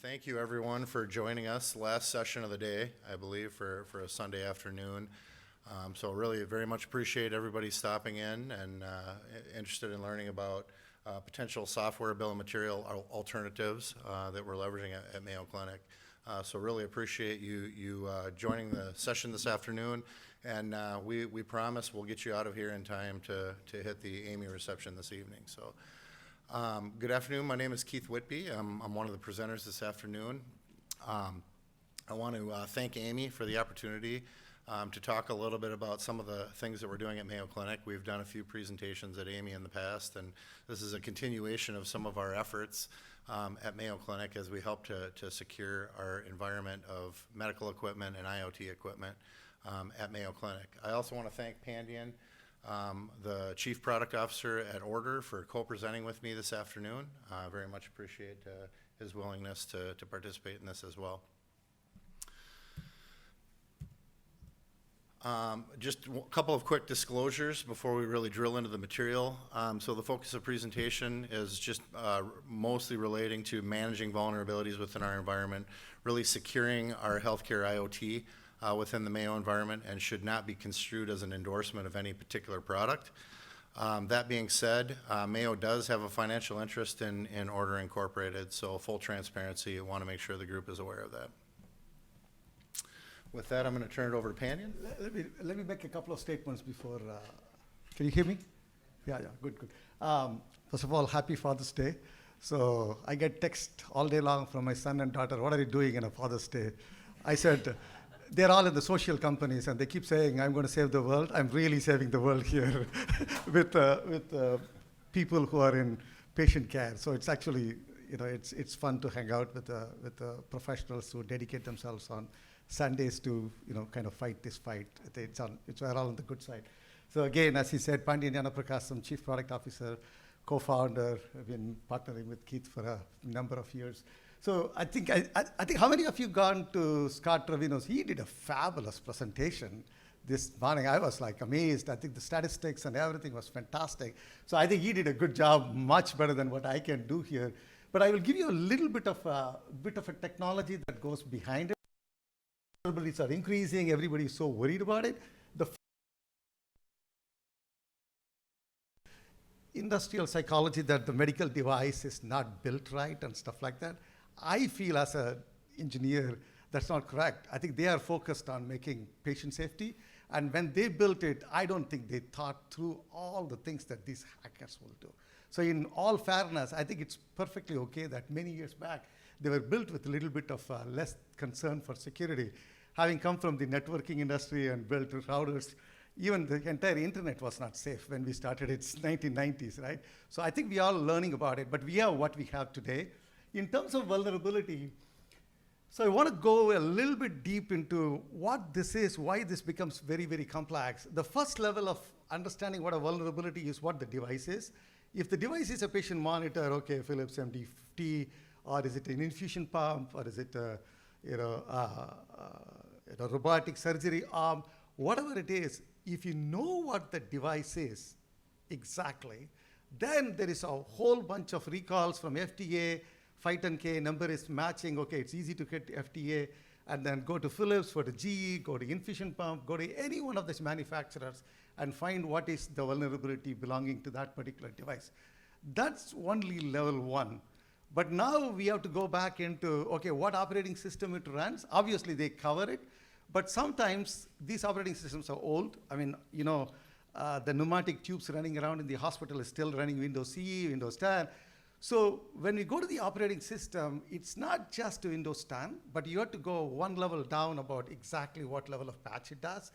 thank you everyone for joining us last session of the day, I believe, for a Sunday afternoon. So really very much appreciate everybody stopping in and interested in learning about potential software bill of material alternatives that we're leveraging at Mayo Clinic. So really appreciate you joining the session this afternoon, and we promise we'll get you out of here in time to hit the Amy reception this evening. So good afternoon, my name is Keith Whitby. I'm one of the presenters this afternoon. I want to thank Amy for the opportunity to talk a little bit about some of the things that we're doing at Mayo Clinic. We've done a few presentations at Amy in the past, and this is a continuation of some of our efforts at Mayo Clinic as we help to secure our environment of medical equipment and IoT equipment at Mayo Clinic. I also want to thank Pandian, the Chief Product Officer at Ordr, for co-presenting with me this afternoon. Very much appreciate his willingness to participate in this as well. Just a couple of quick disclosures before we really drill into the material. So the focus of presentation is just mostly relating to managing vulnerabilities within our environment, really securing our healthcare IoT within the Mayo environment, and should not be construed as an endorsement of any particular product. That being said, Mayo does have a financial interest in Ordr Incorporated, so full transparency, I want to make sure the group is aware of that. With that, I'm going to turn it over to Pandian. Let me make a couple of statements before. Can you hear me? Yeah, good. First of all, happy Father's Day. So I get text all day long from my son and daughter, what are you doing on a Father's Day? I said, they're all in the social companies and they keep saying, I'm going to save the world. I'm really saving the world here with people who are in patient care. So it's actually, it's fun to hang out with the professionals who dedicate themselves on Sundays to, kind of fight this fight. We're all on the good side. So again, as he said, Pandian Gnanaprakasam, Chief Product Officer, co-founder. I've been partnering with Keith for a number of years. So I think how many of you gone to Scott Trevino's? He did a fabulous presentation this morning. I was like amazed. I think the statistics and everything was fantastic. So I think he did a good job, much better than what I can do here. But I will give you a little bit of a technology that goes behind it. Vulnerabilities are increasing. Everybody is so worried about it. The industrial psychology that the medical device is not built right and stuff like that. I feel as an engineer that's not correct. I think they are focused on making patient safety. And when they built it, I don't think they thought through all the things that these hackers will do. So in all fairness, I think it's perfectly okay that many years back, they were built with a little bit of less concern for security. Having come from the networking industry and built routers, even the entire internet was not safe when we started. It's 1990s, right? So I think we are learning about it, but we have what we have today. In terms of vulnerability, so I want to go a little bit deep into what this is, why this becomes very, very complex. The first level of understanding what a vulnerability is what the device is. If the device is a patient monitor, okay, Philips MD50, or is it an infusion pump, or is it a robotic surgery arm, whatever it is, if you know what the device is exactly, then there is a whole bunch of recalls from FDA, 510K, number is matching, okay, it's easy to get FDA, and then go to Philips, go to GE, go to infusion pump, go to any one of these manufacturers and find what is the vulnerability belonging to that particular device. That's only level one. But now we have to go back into, okay, what operating system it runs? Obviously, they cover it. But sometimes these operating systems are old. I mean, the pneumatic tubes running around in the hospital is still running Windows CE, Windows 10. So when we go to the operating system, it's not just to Windows 10, but you have to go one level down about exactly what level of patch it does.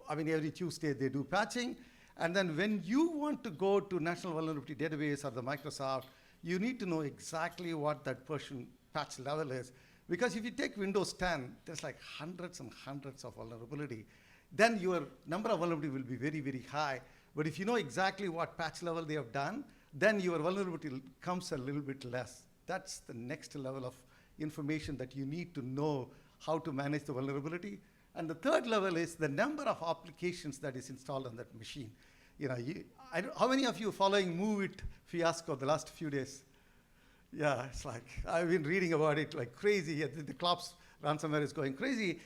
I mean, every Tuesday they do patching. And then when you want to go to National Vulnerability Database or the Microsoft, you need to know exactly what that version patch level is. Because if you take Windows 10, there's like hundreds and hundreds of vulnerability. Then your number of vulnerability will be very, very high. But if you know exactly what patch level they have done, then your vulnerability comes a little bit less. That's the next level of information that you need to know how to manage the vulnerability. And the third level is the number of applications that is installed on that machine. How many of you following Move It fiasco the last few days? Yeah, it's like, I've been reading about it like crazy. The CLOPS ransomware is going crazy.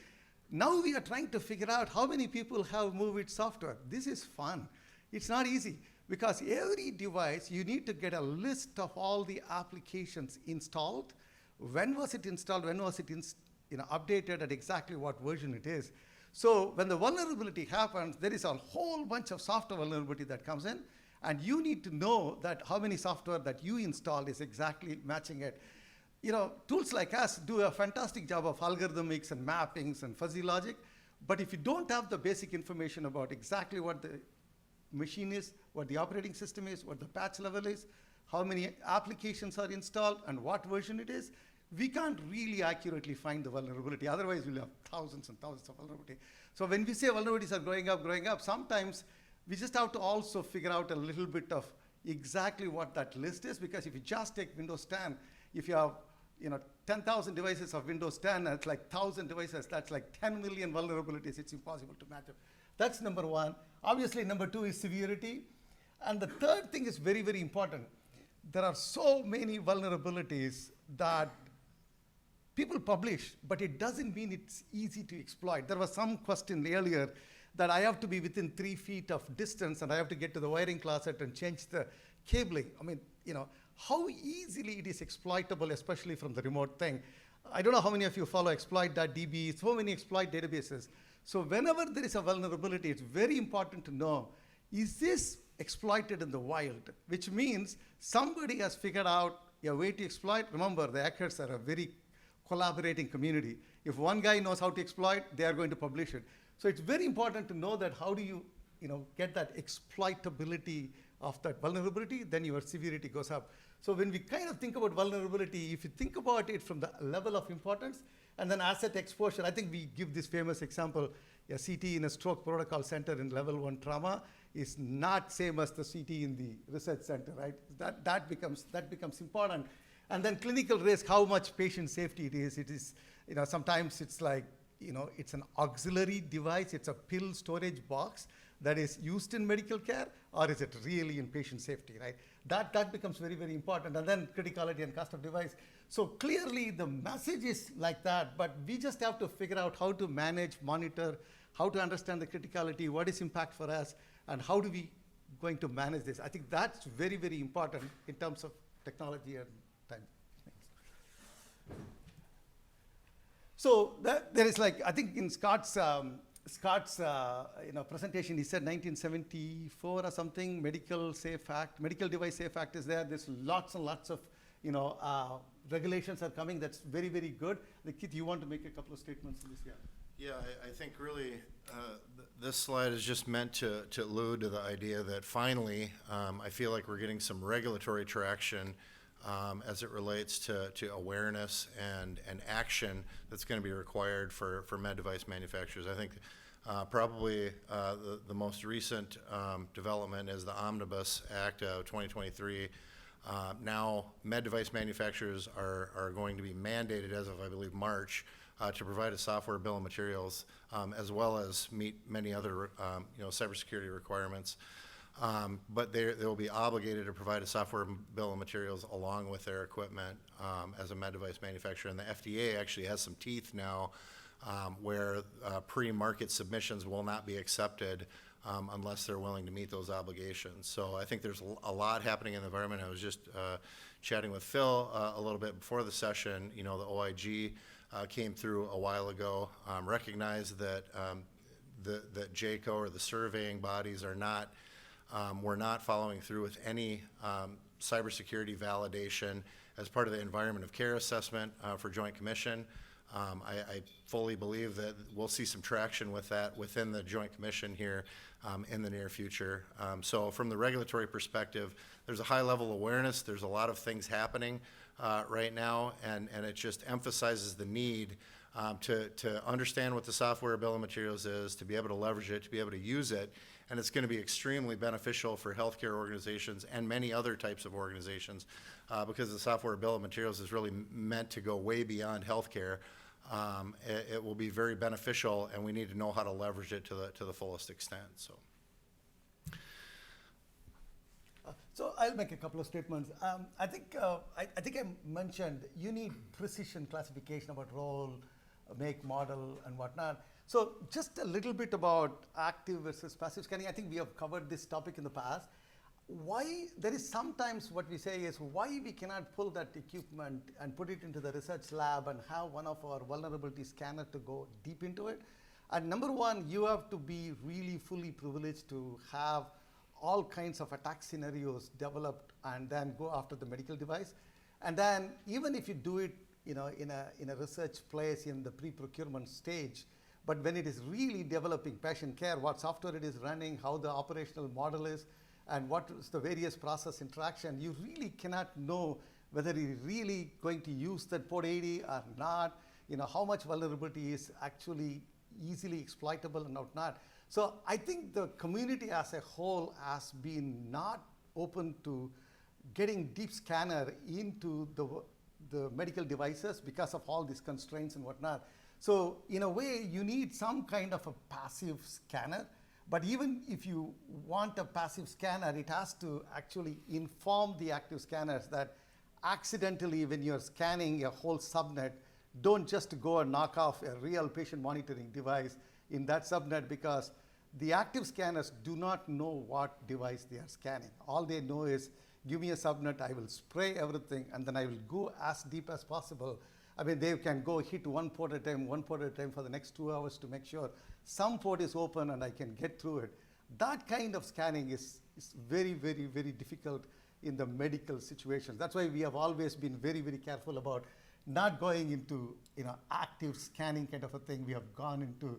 Now we are trying to figure out how many people have MoveIt software. This is fun. It's not easy because every device, you need to get a list of all the applications installed. When was it installed? When was it updated at exactly what version it is? So when the vulnerability happens, there is a whole bunch of software vulnerability that comes in. And you need to know that how many software that you installed is exactly matching it. Tools like us do a fantastic job of algorithmics and mappings and fuzzy logic. But if you don't have the basic information about exactly what the machine is, what the operating system is, what the patch level is, how many applications are installed, and what version it is, we can't really accurately find the vulnerability. Otherwise, we'll have thousands and thousands of vulnerability. So when we say vulnerabilities are growing up, sometimes we just have to also figure out a little bit of exactly what that list is, because if you just take Windows 10, if you have 10,000 devices of Windows 10, and it's like 1,000 devices, that's like 10 million vulnerabilities. It's impossible to match up. That's number one. Obviously, number two is severity. And the third thing is very, very important. There are so many vulnerabilities that people publish, but it doesn't mean it's easy to exploit. There was some question earlier that I have to be within 3 feet of distance and I have to get to the wiring closet and change the cabling. I mean, how easily it is exploitable, especially from the remote thing. I don't know how many of you follow exploit.db, so many exploit databases. So whenever there is a vulnerability, it's very important to know, is this exploited in the wild? Which means somebody has figured out a way to exploit. Remember, the hackers are a very collaborating community. If one guy knows how to exploit, they are going to publish it. So it's very important to know that how do you, get that exploitability of that vulnerability, then your severity goes up. So when we kind of think about vulnerability, if you think about it from the level of importance, and then asset exposure, I think we give this famous example, a CT in a stroke protocol center in level 1 trauma is not same as the CT in the research center, right? That becomes important. And then clinical risk, how much patient safety it is. It is, sometimes it's like, it's an auxiliary device, it's a pill storage box that is used in medical care, or is it really in patient safety, right? That becomes very, very important. And then criticality and cost of device. So clearly the message is like that, but we just have to figure out how to manage, monitor, how to understand the criticality, what is impact for us, and how do we going to manage this. I think that's very, very important in terms of technology and time. So there is I think in Scott's presentation, he said 1974 or something, Medical Device Safe Act is there. There's lots and lots of, regulations are coming. That's very, very good. Keith, you want to make a couple of statements on this? Yeah, I think really this slide is just meant to allude to the idea that finally, I feel like we're getting some regulatory traction as it relates to awareness and action that's going to be required for med device manufacturers. I think probably the most recent development is the Omnibus Act of 2023. Now, med device manufacturers are going to be mandated as of, I believe, March to provide a software bill of materials as well as meet many other cybersecurity requirements. But they will be obligated to provide a software bill of materials along with their equipment as a med device manufacturer. And the FDA actually has some teeth now where pre-market submissions will not be accepted unless they're willing to meet those obligations. So I think there's a lot happening in the environment. I was just chatting with Phil a little bit before the session. The OIG came through a while ago, recognized that that JACO or the surveying bodies are not we're not following through with any cybersecurity validation as part of the environment of care assessment for Joint Commission. I fully believe that we'll see some traction with that within the Joint Commission here in the near future. So from the regulatory perspective, there's a high level awareness. There's a lot of things happening right now, and it just emphasizes the need to understand what the software bill of materials is, to be able to leverage it, to be able to use it. And it's going to be extremely beneficial for healthcare organizations and many other types of organizations because the software bill of materials is really meant to go way beyond healthcare. It will be very beneficial, and we need to know how to leverage it to the fullest extent. So I'll make a couple of statements. I think I mentioned you need precision classification about role, make, model, and whatnot. So just a little bit about active versus passive scanning. I think we have covered this topic in the past. Why there is sometimes what we say is why we cannot pull that equipment and put it into the research lab and have one of our vulnerability scanner to go deep into it. And number one, you have to be really fully privileged to have all kinds of attack scenarios developed and then go after the medical device. And then even if you do it, in a research place in the pre-procurement stage, but when it is really developing patient care, what software it is running, how the operational model is, and what is the various process interaction, you really cannot know whether you're really going to use that port 80 or not, how much vulnerability is actually easily exploitable and not. So I think the community as a whole has been not open to getting deep scanner into the medical devices because of all these constraints and whatnot. So in a way, you need some kind of a passive scanner. But even if you want a passive scanner, it has to actually inform the active scanners that accidentally when you're scanning a whole subnet, don't just go and knock off a real patient monitoring device in that subnet, because the active scanners do not know what device they are scanning. All they know is, give me a subnet, I will spray everything, and then I will go as deep as possible. I mean, they can go hit one port at a time for the next 2 hours to make sure some port is open and I can get through it. That kind of scanning is very, very, very difficult in the medical situations. That's why we have always been very, very careful about not going into active scanning kind of a thing. We have gone into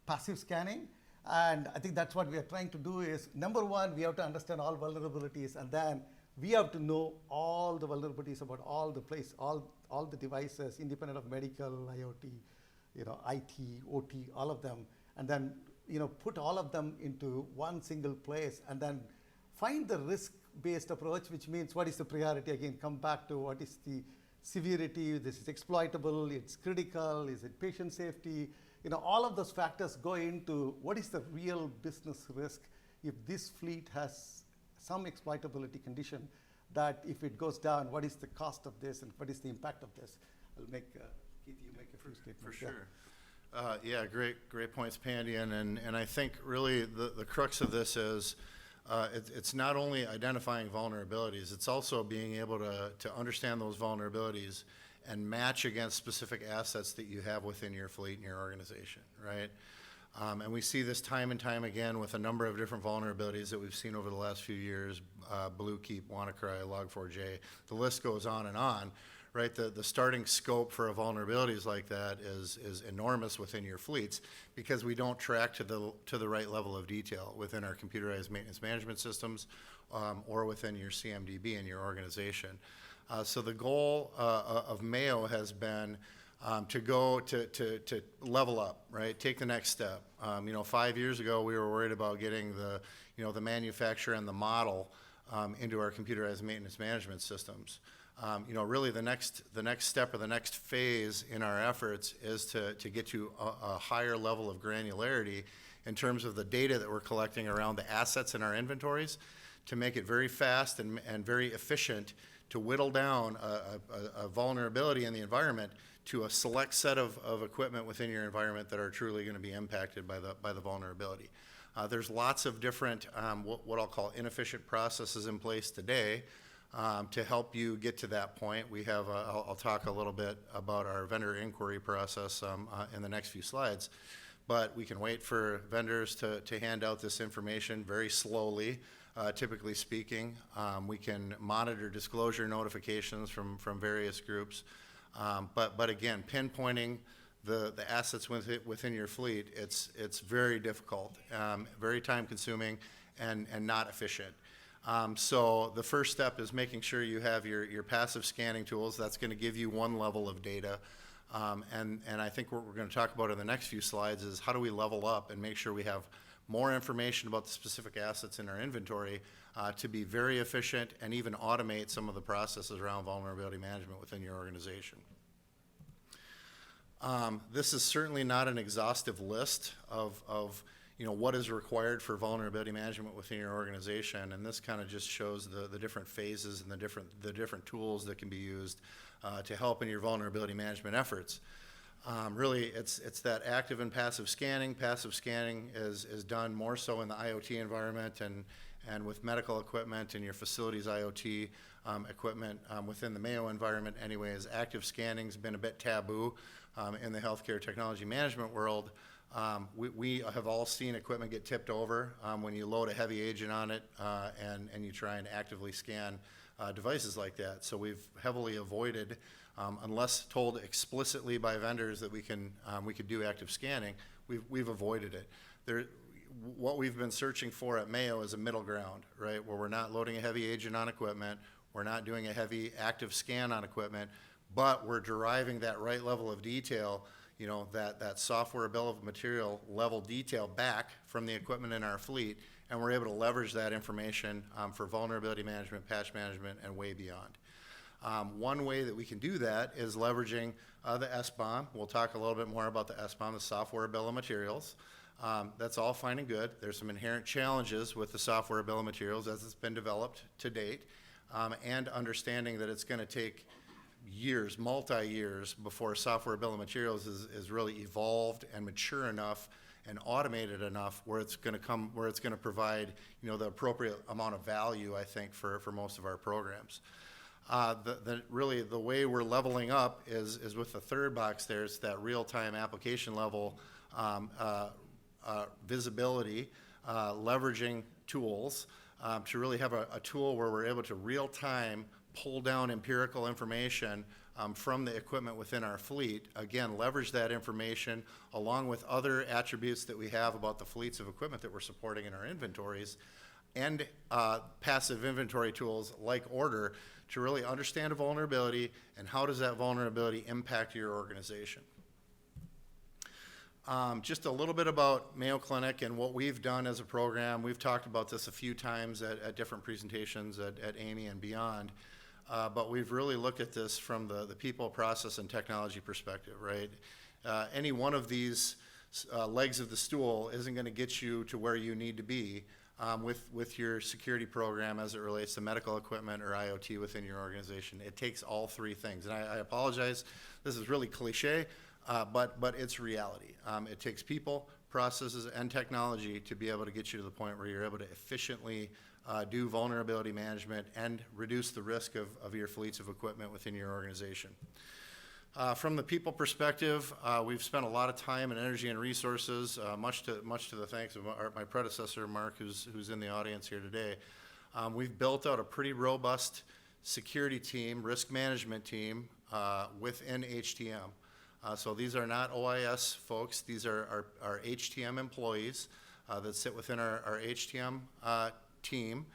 passive scanning. And I think that's what we are trying to do is, number one, we have to understand all vulnerabilities, and then we have to know all the vulnerabilities about all the all the devices, independent of medical, IoT, IT, OT, all of them, and then put all of them into one single place, and then find the risk-based approach, which means what is the priority? Again, come back to what is the severity, this is exploitable, it's critical, is it patient safety? All of those factors go into what is the real business risk if this fleet has some exploitability condition, that if it goes down, what is the cost of this and what is the impact of this? I'll make, Keith, you make a few statements. For sure. Yeah, great points, Pandian. And I think really the crux of this is it's not only identifying vulnerabilities, it's also being able to understand those vulnerabilities and match against specific assets that you have within your fleet and your organization, right? And we see this time and time again with a number of different vulnerabilities that we've seen over the last few years, Bluekeep, WannaCry, Log4j, the list goes on and on, right? The starting scope for a vulnerabilities like that is enormous within your fleets, because we don't track to the right level of detail within our computerized maintenance management systems or within your CMDB in your organization. So the goal of Mayo has been to go to level up, right? Take the next step. 5 years ago, we were worried about getting the manufacturer and the model into our computerized maintenance management systems. Really the next step or the next phase in our efforts is to get to a higher level of granularity in terms of the data that we're collecting around the assets in our inventories, to make it very fast and very efficient to whittle down a vulnerability in the environment to a select set of equipment within your environment that are truly going to be impacted by the vulnerability. There's lots of different what I'll call inefficient processes in place today to help you get to that point. We have I'll talk a little bit about our vendor inquiry process in the next few slides, but we can wait for vendors to hand out this information very slowly. Typically speaking, we can monitor disclosure notifications from various groups, but again, pinpointing the assets within your fleet, it's very difficult, very time consuming, and not efficient. So the first step is making sure you have your passive scanning tools. That's going to give you one level of data, and I think what we're going to talk about in the next few slides is how do we level up and make sure we have more information about the specific assets in our inventory to be very efficient and even automate some of the processes around vulnerability management within your organization. This is certainly not an exhaustive list of what is required for vulnerability management within your organization, and this kind of just shows the different phases and the different tools that can be used to help in your vulnerability management efforts. Really, it's that active and passive scanning. Passive scanning is done more so in the IoT environment and with medical equipment and your facilities IoT equipment within the Mayo environment anyways. Active scanning's been a bit taboo in the healthcare technology management world. We have all seen equipment get tipped over when you load a heavy agent on it and you try and actively scan devices like that. So we've heavily avoided, unless told explicitly by vendors that we could do active scanning, we've avoided it. What we've been searching for at Mayo is a middle ground, right, where we're not loading a heavy agent on equipment, we're not doing a heavy active scan on equipment, but we're deriving that right level of detail, that software bill of material level detail back from the equipment in our fleet, and we're able to leverage that information for vulnerability management, patch management, and way beyond. One way that we can do that is leveraging the SBOM. We'll talk a little bit more about the SBOM, the software bill of materials. That's all fine and good. There's some inherent challenges with the software bill of materials as it's been developed to date, and understanding that it's going to take years, multi-years, before software bill of materials is really evolved and mature enough and automated enough where it's going to provide the appropriate amount of value, I think, for most of our programs. Really the way we're leveling up is with the third box there. It's that real-time application level visibility, leveraging tools to really have a tool where we're able to real-time pull down empirical information from the equipment within our fleet. Again, leverage that information along with other attributes that we have about the fleets of equipment that we're supporting in our inventories, and passive inventory tools like Ordr to really understand a vulnerability and how does that vulnerability impact your organization. Just a little bit about Mayo Clinic and what we've done as a program. We've talked about this a few times at different presentations at Amy and beyond, but we've really looked at this from the people, process, and technology perspective, right? Any one of these legs of the stool isn't going to get you to where you need to be with your security program as it relates to medical equipment or IoT within your organization. It takes all three things. And I apologize, this is really cliche, but it's reality. It takes people, processes, and technology to be able to get you to the point where you're able to efficiently do vulnerability management and reduce the risk of your fleets of equipment within your organization. From the people perspective, we've spent a lot of time and energy and resources, much to the thanks of my predecessor, Mark, who's in the audience here today. We've built out a pretty robust security team, risk management team within HTM. So these are not OIS folks, these are our HTM employees that sit within our HTM team,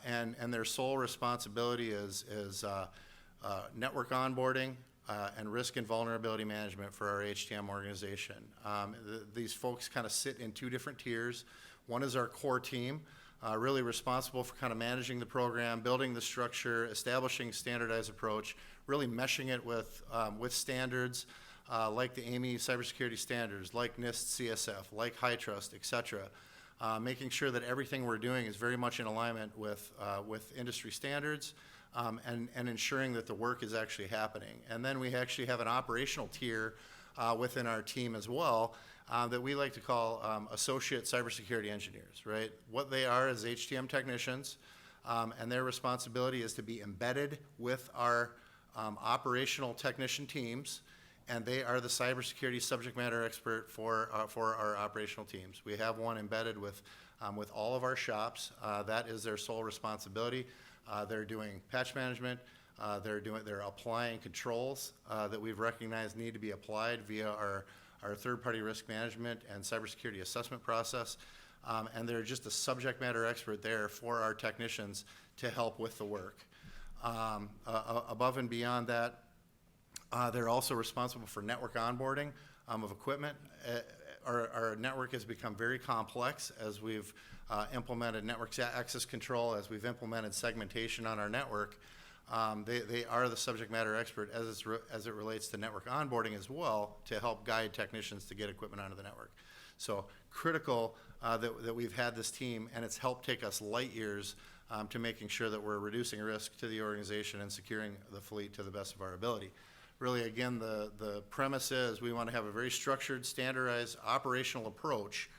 and their sole responsibility is network onboarding and risk and vulnerability management for our HTM organization. These folks kind of sit in two different tiers. One is our core team, really responsible for kind of managing the program, building the structure, establishing standardized approach, really meshing it with standards like the AMI cybersecurity standards, like NIST CSF, like HITRUST, et cetera. Making sure that everything we're doing is very much in alignment with industry standards, and ensuring that the work is actually happening. And then we actually have an operational tier within our team as well that we like to call associate cybersecurity engineers, right? What they are is HTM technicians, and their responsibility is to be embedded with our operational technician teams, and they are the cybersecurity subject matter expert for our operational teams. We have one embedded with all of our shops. That is their sole responsibility. They're doing patch management. They're applying controls that we've recognized need to be applied via our third-party risk management and cybersecurity assessment process. And they're just a subject matter expert there for our technicians to help with the work. Above and beyond that, they're also responsible for network onboarding of equipment. Our network has become very complex as we've implemented network access control, as we've implemented segmentation on our network. They are the subject matter expert as it relates to network onboarding as well, to help guide technicians to get equipment onto the network. So critical that we've had this team, and it's helped take us light years to making sure that we're reducing risk to the organization and securing the fleet to the best of our ability. Really, again, the premise is we want to have a very structured, standardized operational approach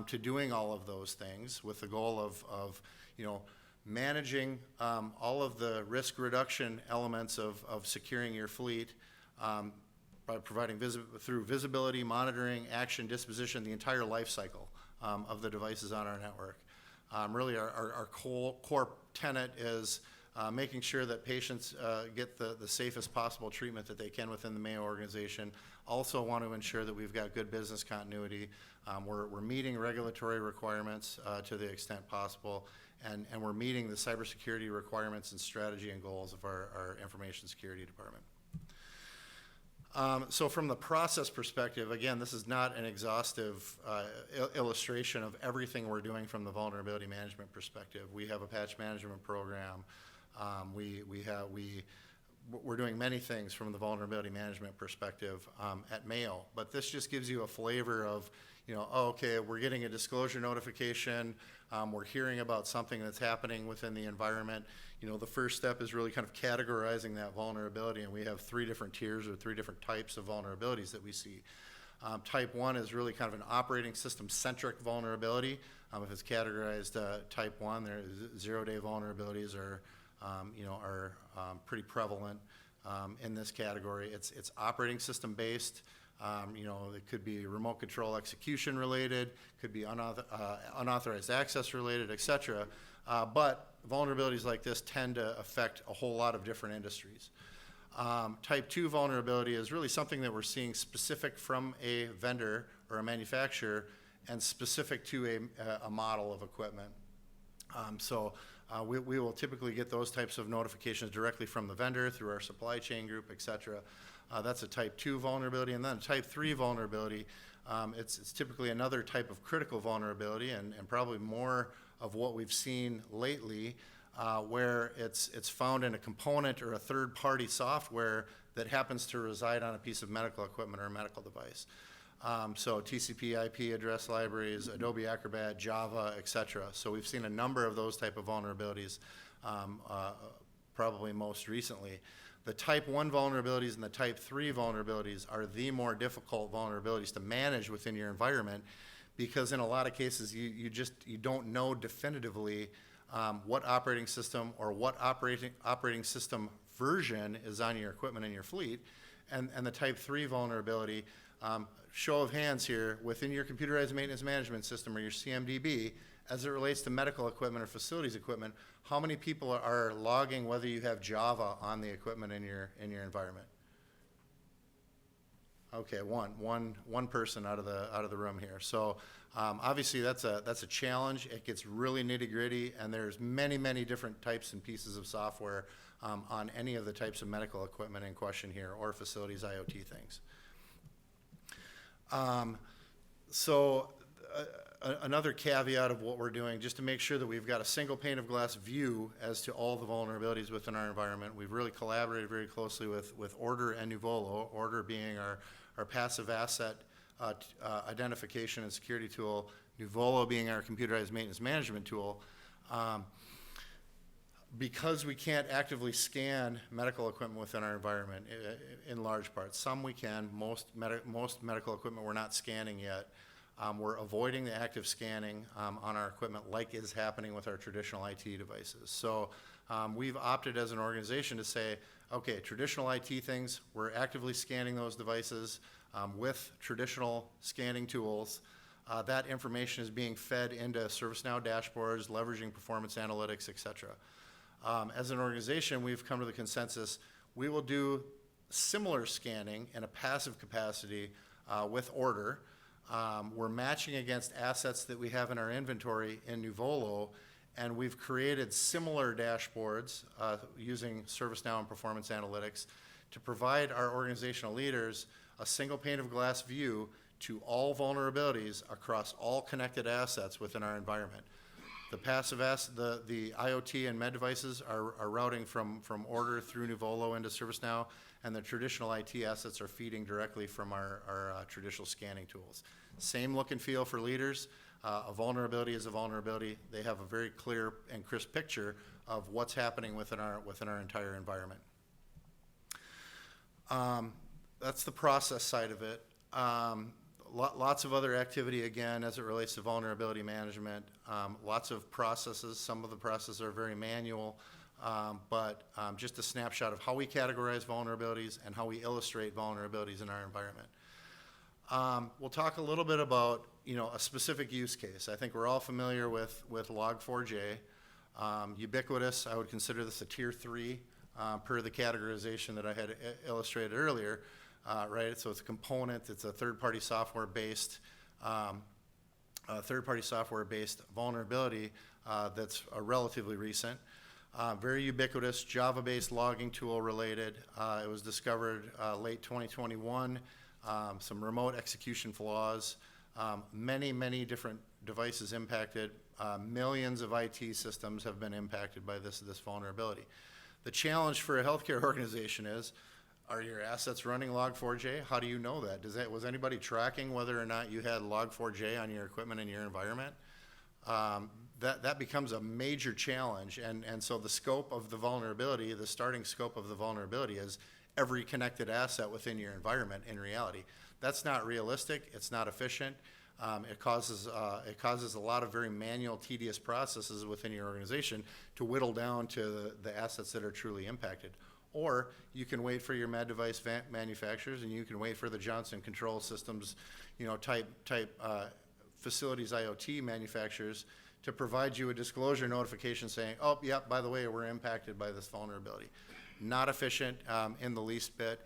to doing all of those things with the goal of managing all of the risk reduction elements of securing your fleet by providing through visibility, monitoring, action, disposition, the entire life cycle of the devices on our network. Really, our core tenet is making sure that patients get the safest possible treatment that they can within the Mayo organization. Also want to ensure that we've got good business continuity. We're meeting regulatory requirements to the extent possible, and we're meeting the cybersecurity requirements and strategy and goals of our information security department. So from the process perspective, again, this is not an exhaustive illustration of everything we're doing from the vulnerability management perspective. We have a patch management program. We're doing many things from the vulnerability management perspective at Mayo, but this just gives you a flavor of, okay, we're getting a disclosure notification, we're hearing about something that's happening within the environment. The first step is really kind of categorizing that vulnerability, and we have 3 different tiers or 3 different types of vulnerabilities that we see. Type 1 is really kind of an operating system-centric vulnerability. If it's categorized type 1, there zero-day vulnerabilities are pretty prevalent in this category. It's operating system based. It could be remote control execution related, could be unauthorized access related, et cetera. But vulnerabilities like this tend to affect a whole lot of different industries. Type 2 vulnerability is really something that we're seeing specific from a vendor or a manufacturer and specific to a model of equipment. We will typically get those types of notifications directly from the vendor through our supply chain group, et cetera. That's a type 2 vulnerability. And then a type 3 vulnerability, it's typically another type of critical vulnerability and probably more of what we've seen lately, where it's found in a component or a third-party software that happens to reside on a piece of medical equipment or a medical device. So TCP IP address libraries, Adobe Acrobat, Java, et cetera. So we've seen a number of those type of vulnerabilities probably most recently. The type 1 vulnerabilities and the type 3 vulnerabilities are the more difficult vulnerabilities to manage within your environment, because in a lot of cases you don't know definitively what operating system or what operating system version is on your equipment in your fleet. And the type 3 vulnerability, show of hands here, within your computerized maintenance management system or your CMDB, as it relates to medical equipment or facilities equipment, how many people are logging whether you have Java on the equipment in your environment? Okay, one person out of the room here. So obviously that's a challenge. It gets really nitty gritty, and there's many different types and pieces of software on any of the types of medical equipment in question here, or facilities IoT things. Another caveat of what we're doing, just to make sure that we've got a single pane of glass view as to all the vulnerabilities within our environment. We've really collaborated very closely with Ordr and Nuvolo, Ordr being our passive asset identification and security tool, Nuvolo being our computerized maintenance management tool. Because we can't actively scan medical equipment within our environment in large part. Some we can, most medical equipment we're not scanning yet. We're avoiding the active scanning on our equipment like is happening with our traditional IT devices. So we've opted as an organization to say, okay, traditional IT things, we're actively scanning those devices with traditional scanning tools. That information is being fed into ServiceNow dashboards, leveraging performance analytics, et cetera. As an organization, we've come to the consensus we will do similar scanning in a passive capacity with Ordr. We're matching against assets that we have in our inventory in Nuvolo, and we've created similar dashboards using ServiceNow and performance analytics to provide our organizational leaders a single pane of glass view to all vulnerabilities across all connected assets within our environment. The passive the IoT and med devices are routing from Ordr through Nuvolo into ServiceNow, and the traditional IT assets are feeding directly from our traditional scanning tools. Same look and feel for leaders. A vulnerability is a vulnerability. They have a very clear and crisp picture of what's happening within our entire environment. That's the process side of it. Lots of other activity, again, as it relates to vulnerability management. Lots of processes. Some of the processes are very manual, but just a snapshot of how we categorize vulnerabilities and how we illustrate vulnerabilities in our environment. We'll talk a little bit about, a specific use case. I think we're all familiar with Log4j. Ubiquitous, I would consider this a tier 3 per the categorization that I had illustrated earlier. Right, so it's a component. It's a third-party software-based vulnerability that's relatively recent. Very ubiquitous, Java-based logging tool related. It was discovered late 2021. Some remote execution flaws. Many different devices impacted. Millions of IT systems have been impacted by this vulnerability. The challenge for a healthcare organization is, are your assets running Log4j? How do you know that? Was anybody tracking whether or not you had Log4j on your equipment in your environment? That becomes a major challenge, and so the scope of the vulnerability, the starting scope of the vulnerability is every connected asset within your environment in reality. That's not realistic, it's not efficient. It causes a lot of very manual, tedious processes within your organization to whittle down to the assets that are truly impacted. Or you can wait for your med device manufacturers, and you can wait for the Johnson Control Systems, type facilities IoT manufacturers to provide you a disclosure notification saying, oh, yeah, by the way, we're impacted by this vulnerability. Not efficient in the least bit.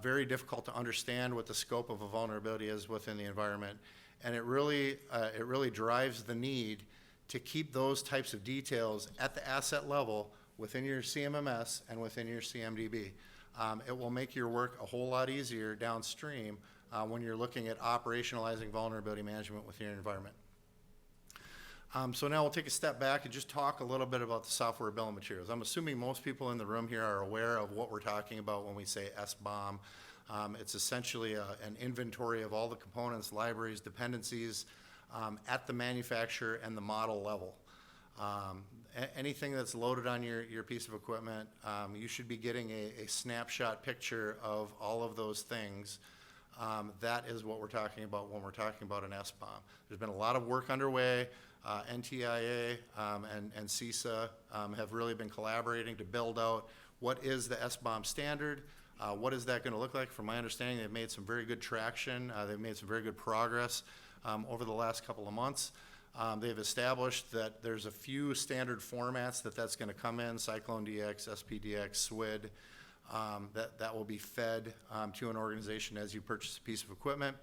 Very difficult to understand what the scope of a vulnerability is within the environment, and it really drives the need to keep those types of details at the asset level within your CMMS and within your CMDB. It will make your work a whole lot easier downstream when you're looking at operationalizing vulnerability management within your environment. So now we'll take a step back and just talk a little bit about the software bill of materials. I'm assuming most people in the room here are aware of what we're talking about when we say SBOM. It's essentially an inventory of all the components, libraries, dependencies at the manufacturer and the model level. Anything that's loaded on your piece of equipment, you should be getting a snapshot picture of all of those things. That is what we're talking about when we're talking about an SBOM. There's been a lot of work underway. NTIA and CISA have really been collaborating to build out what is the SBOM standard. What is that going to look like? From my understanding, they've made some very good traction. They've made some very good progress over the last couple of months. They've established that there's a few standard formats that's going to come in, Cyclone DX, SPDX, SWID, that will be fed to an organization as you purchase a piece of equipment.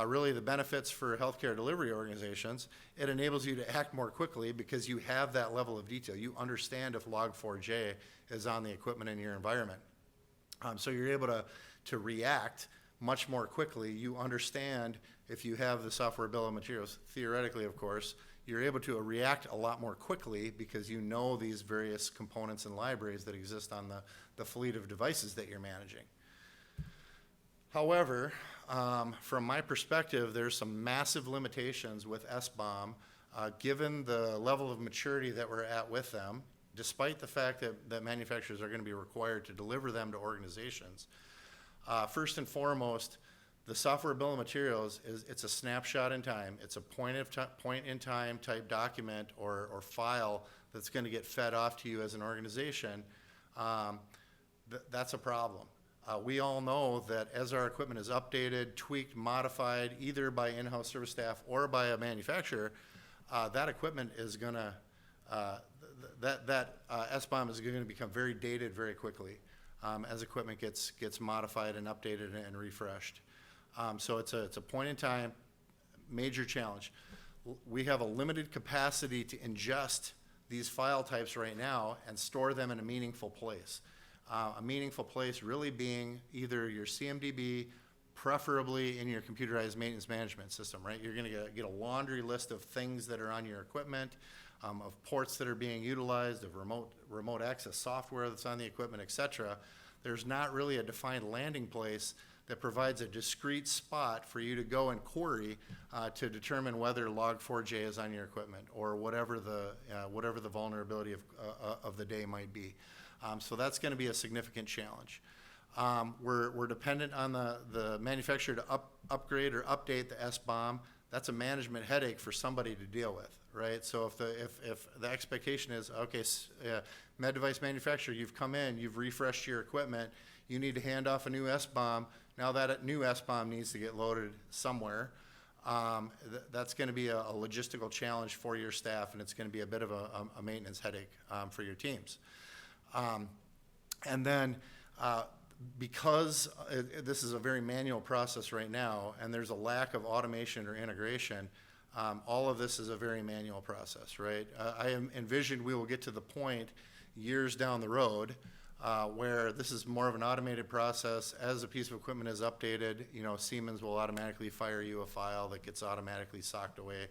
Really the benefits for healthcare delivery organizations, it enables you to act more quickly because you have that level of detail. You understand if Log4j is on the equipment in your environment. So you're able to react much more quickly. You understand if you have the software bill of materials. Theoretically, of course, you're able to react a lot more quickly because you know these various components and libraries that exist on the fleet of devices that you're managing. However, from my perspective, there's some massive limitations with SBOM given the level of maturity that we're at with them, despite the fact that manufacturers are going to be required to deliver them to organizations. First and foremost, the software bill of materials it's a snapshot in time. It's a point in time type document or file that's going to get fed off to you as an organization. That's a problem. We all know that as our equipment is updated, tweaked, modified, either by in-house service staff or by a manufacturer, that equipment is going to, SBOM is going to become very dated very quickly as equipment gets modified and updated and refreshed. So it's a point in time, major challenge. We have a limited capacity to ingest these file types right now and store them in a meaningful place. A meaningful place really being either your CMDB, preferably in your computerized maintenance management system, right? You're going to get a laundry list of things that are on your equipment. of ports that are being utilized, of remote access software that's on the equipment, et cetera. There's not really a defined landing place that provides a discrete spot for you to go and query to determine whether Log4j is on your equipment or whatever the vulnerability of the day might be. So that's going to be a significant challenge. We're dependent on the manufacturer to upgrade or update the SBOM. That's a management headache for somebody to deal with, right? So if the expectation is, okay, med device manufacturer, you've come in, you've refreshed your equipment, you need to hand off a new SBOM. Now that new SBOM needs to get loaded somewhere. That's going to be a logistical challenge for your staff, and it's going to be a bit of a maintenance headache for your teams. And then because this is a very manual process right now, and there's a lack of automation or integration, all of this is a very manual process, right? I envision we will get to the point years down the road where this is more of an automated process. As a piece of equipment is updated, Siemens will automatically fire you a file that gets automatically socked away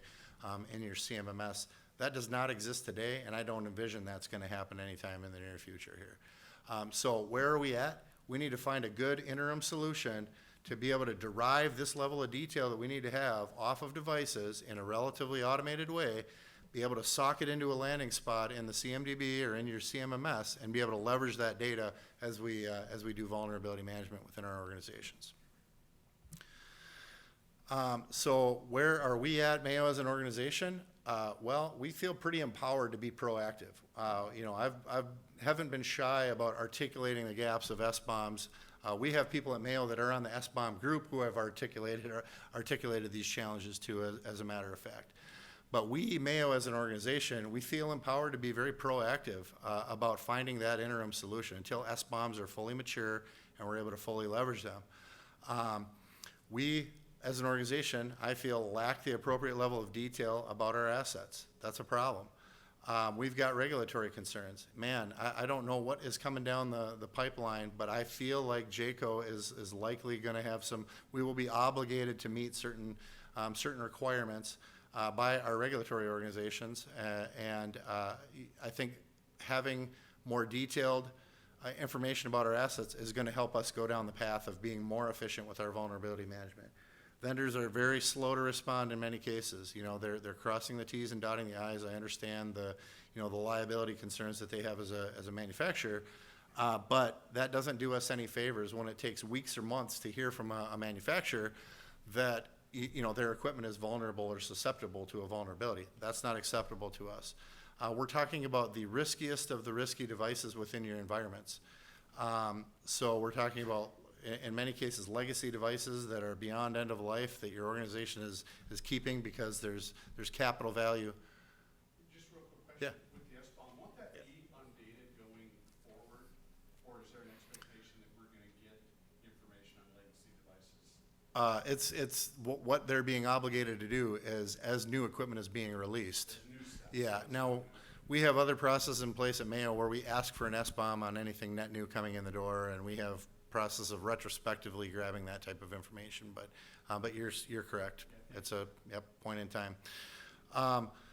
in your CMMS. That does not exist today, and I don't envision that's going to happen anytime in the near future here. So where are we at? We need to find a good interim solution to be able to derive this level of detail that we need to have off of devices in a relatively automated way, be able to sock it into a landing spot in the CMDB or in your CMMS, and be able to leverage that data as we do vulnerability management within our organizations. So where are we at, Mayo, as an organization? Well, we feel pretty empowered to be proactive. I haven't been shy about articulating the gaps of SBOMs. We have people at Mayo that are on the SBOM group who have articulated these challenges too, as a matter of fact. But we, Mayo, as an organization, we feel empowered to be very proactive about finding that interim solution until SBOMs are fully mature and we're able to fully leverage them. We, as an organization, I feel lack the appropriate level of detail about our assets. That's a problem. We've got regulatory concerns. Man, I don't know what is coming down the pipeline, but I feel like JCO is likely going to have we will be obligated to meet certain requirements by our regulatory organizations. And I think having more detailed information about our assets is going to help us go down the path of being more efficient with our vulnerability management. Vendors are very slow to respond in many cases. They're crossing the T's and dotting the I's. I understand the liability concerns that they have as a manufacturer, but that doesn't do us any favors when it takes weeks or months to hear from a manufacturer that their equipment is vulnerable or susceptible to a vulnerability. That's not acceptable to us. We're talking about the riskiest of the risky devices within your environments. So we're talking about, in many cases, legacy devices that are beyond end of life that your organization is keeping because there's capital value. Just real quick question. Yeah. With the SBOM, won't that be undated going forward, or is there an expectation that we're going to get information on legacy devices? It's what they're being obligated to do is as new equipment is being released. New stuff. Yeah. Now, we have other processes in place at Mayo where we ask for an SBOM on anything net new coming in the door, and we have process of retrospectively grabbing that type of information. But you're correct. It's a point in time.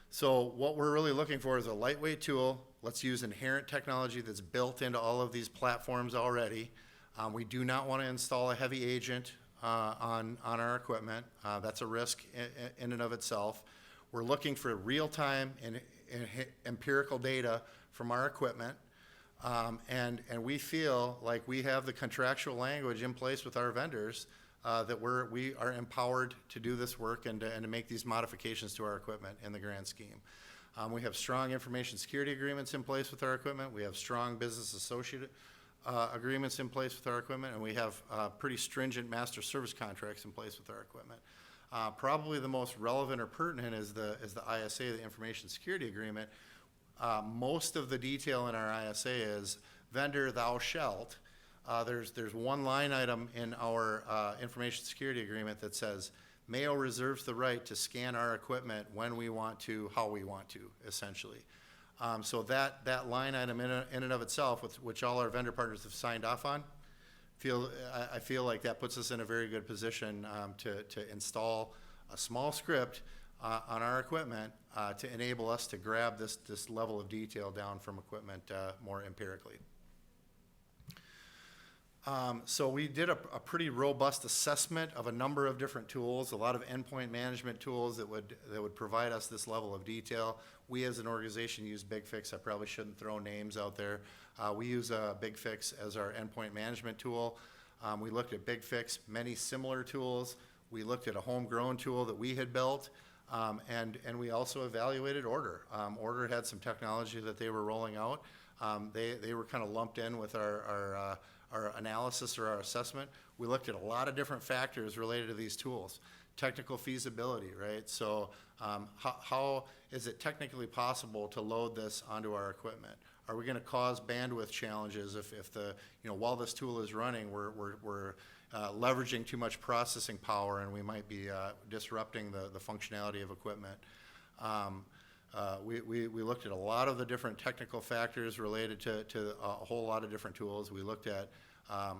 So what we're really looking for is a lightweight tool. Let's use inherent technology that's built into all of these platforms already. We do not want to install a heavy agent on our equipment. That's a risk in and of itself. We're looking for real-time and empirical data from our equipment. And we feel like we have the contractual language in place with our vendors that we are empowered to do this work and to make these modifications to our equipment in the grand scheme. We have strong information security agreements in place with our equipment. We have strong business associate agreements in place with our equipment, and we have pretty stringent master service contracts in place with our equipment. Probably the most relevant or pertinent is the ISA, the Information Security Agreement. Most of the detail in our ISA is vendor thou shalt. There's one line item in our information security agreement that says Mayo reserves the right to scan our equipment when we want to, how we want to, essentially. So that line item in and of itself, which all our vendor partners have signed off on, I feel like that puts us in a very good position to install a small script on our equipment to enable us to grab this level of detail down from equipment more empirically. So we did a pretty robust assessment of a number of different tools, a lot of endpoint management tools that would provide us this level of detail. We as an organization use BigFix. I probably shouldn't throw names out there. We use BigFix as our endpoint management tool. We looked at BigFix, many similar tools. We looked at a homegrown tool that we had built, and we also evaluated Ordr. Ordr had some technology that they were rolling out. They were kind of lumped in with our analysis or our assessment. We looked at a lot of different factors related to these tools. Technical feasibility, right? So how is it technically possible to load this onto our equipment? Are we going to cause bandwidth challenges if the, while this tool is running, we're leveraging too much processing power and we might be disrupting the functionality of equipment? We looked at a lot of the different technical factors related to a whole lot of different tools. We looked at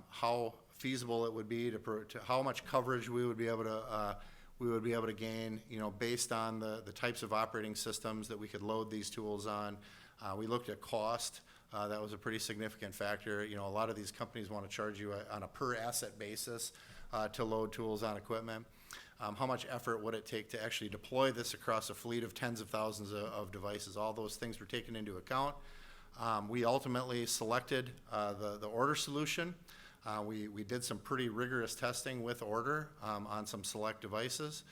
how feasible it would be to how much coverage we would be able to gain, based on the types of operating systems that we could load these tools on. We looked at cost. That was a pretty significant factor. A lot of these companies want to charge you on a per asset basis to load tools on equipment. How much effort would it take to actually deploy this across a fleet of tens of thousands of devices? All those things were taken into account. We ultimately selected the Ordr solution. We did some pretty rigorous testing with Ordr on some select devices,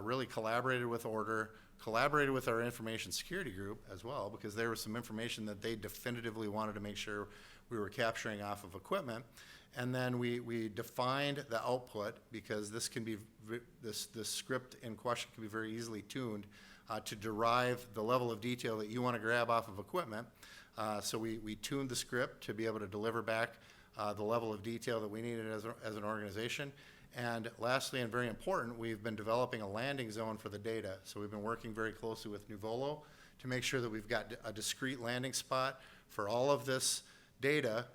really collaborated with Ordr, collaborated with our information security group as well, because there was some information that they definitively wanted to make sure we were capturing off of equipment. And then we defined the output, because this can be this script in question can be very easily tuned to derive the level of detail that you want to grab off of equipment. So we tuned the script to be able to deliver back the level of detail that we needed as an organization. And lastly, and very important, we've been developing a landing zone for the data. So we've been working very closely with Nuvolo to make sure that we've got a discrete landing spot for all of this data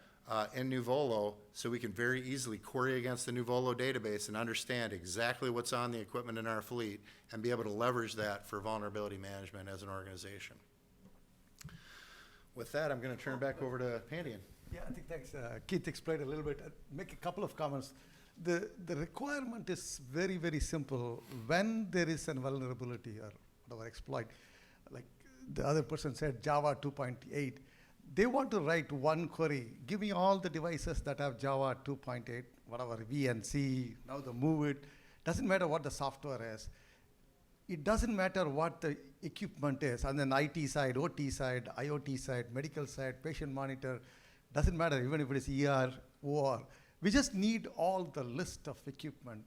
in Nuvolo, so we can very easily query against the Nuvolo database and understand exactly what's on the equipment in our fleet and be able to leverage that for vulnerability management as an organization. With that, I'm going to turn it back over to Pandian. Yeah, I think thanks. Keith explained a little bit. Make a couple of comments. The requirement is very, very simple. When there is a vulnerability or whatever exploit, like the other person said, Java 2.8, they want to write one query. Give me all the devices that have Java 2.8, whatever, VNC, now they move it. Doesn't matter what the software is. It doesn't matter what the equipment is, and then IT side, OT side, IoT side, medical side, patient monitor, doesn't matter even if it is ER, OR. We just need all the list of equipment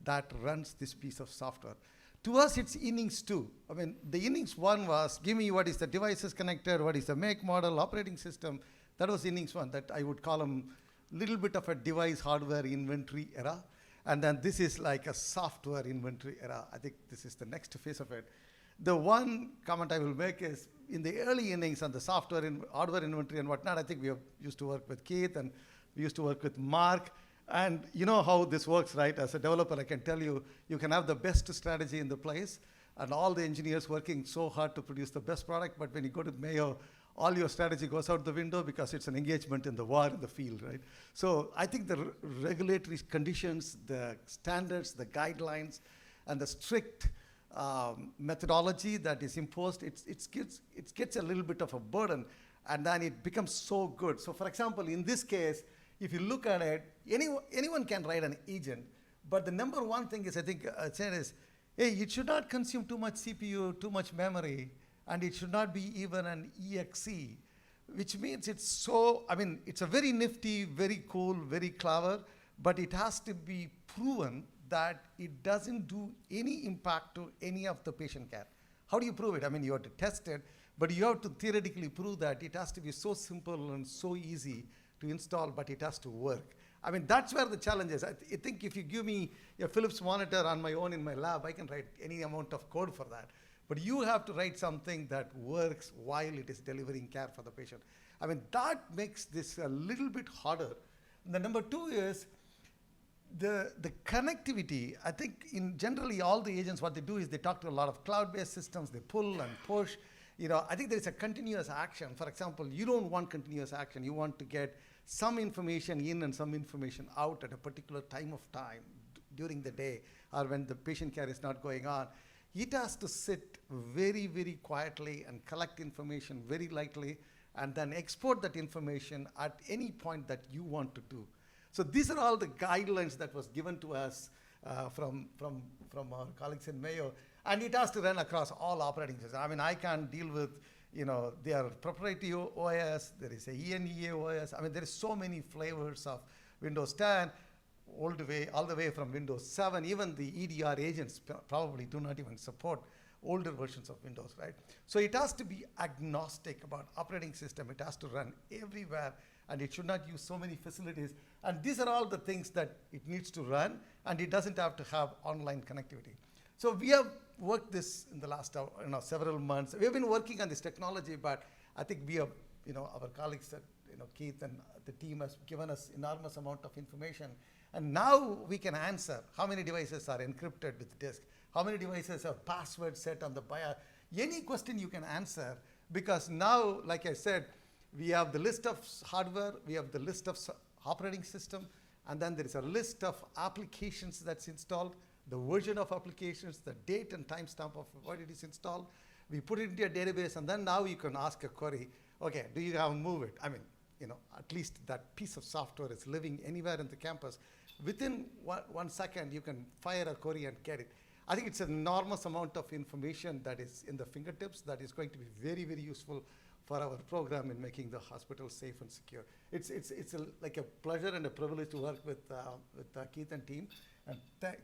that runs this piece of software. To us, it's innings 2. I mean, the innings 1 was, give me what is the devices connected, what is the make, model, operating system. That was innings 1, that I would call them little bit of a device hardware inventory era. And then this is like a software inventory era. I think this is the next phase of it. The one comment I will make is, in the early innings on the software and hardware inventory and whatnot, I think we used to work with Keith and we used to work with Mark. And you know how this works, right? As a developer, I can tell you, you can have the best strategy in the place and all the engineers working so hard to produce the best product, but when you go to Mayo, all your strategy goes out the window because it's an engagement in the war in the field, right? So I think the regulatory conditions, the standards, the guidelines, and the strict methodology that is imposed, it gets a little bit of a burden, and then it becomes so good. So for example, in this case, if you look at it, anyone can write an agent, but the number one thing is, I think, said is, hey, it should not consume too much CPU, too much memory, and it should not be even an EXE, which means it's so, I mean, it's a very nifty, very cool, very clever, but it has to be proven that it doesn't do any impact to any of the patient care. How do you prove it? I mean, you have to test it, but you have to theoretically prove that it has to be so simple and so easy to install, but it has to work. I mean, that's where the challenge is. I think if you give me a Philips monitor on my own in my lab, I can write any amount of code for that. But you have to write something that works while it is delivering care for the patient. I mean, that makes this a little bit harder. And the number 2 is, The connectivity, I think in generally all the agents, what they do is they talk to a lot of cloud-based systems, they pull and push. I think there is a continuous action. For example, you don't want continuous action. You want to get some information in and some information out at a particular time during the day or when the patient care is not going on. It has to sit very, very quietly and collect information very lightly and then export that information at any point that you want to do. So these are all the guidelines that was given to us from our colleagues in Mayo, and it has to run across all operating systems. I mean, I can't deal with, their proprietary OS, there is a ENEA OS. I mean, there is so many flavors of Windows 10, all the way from Windows 7. Even the EDR agents probably do not even support older versions of Windows, right? So it has to be agnostic about operating system. It has to run everywhere, and it should not use so many facilities. And these are all the things that it needs to run, and it doesn't have to have online connectivity. So we have worked this in the last several months. We have been working on this technology, but I think we have, our colleagues at Keith and the team has given us enormous amount of information. And now we can answer how many devices are encrypted with disk, how many devices have passwords set on the BIOS. Any question you can answer, because now, like I said, we have the list of hardware, we have the list of operating system, and then there is a list of applications that's installed, the version of applications, the date and timestamp of what it is installed. We put it into a database, and then now you can ask a query, okay, do you have to move it? I mean, at least that piece of software is living anywhere in the campus. Within 1 second, you can fire a query and get it. I think it's an enormous amount of information that is in the fingertips that is going to be very, very useful for our program in making the hospital safe and secure. It's like a pleasure and a privilege to work with Keith and team. And